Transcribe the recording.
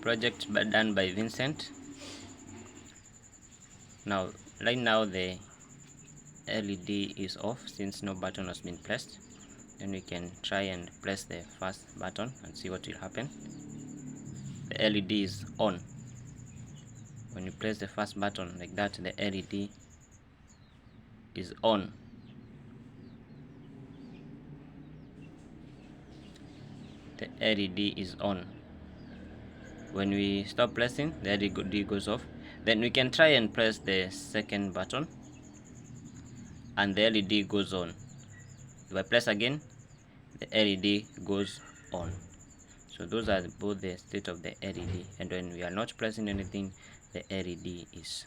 project done by Vincent. Now right now the LED is off since no button has been pressed. Then we can try and press the first button and see what will happen. The LED is on. When you press the first button like that, the LED is on. The LED is on. When we stop pressing, the LED goes off. Then we can try and press the second button and the LED goes on. If I press again, the LED goes on. So those are both the state of the LED, and when we are not pressing anything, the LED is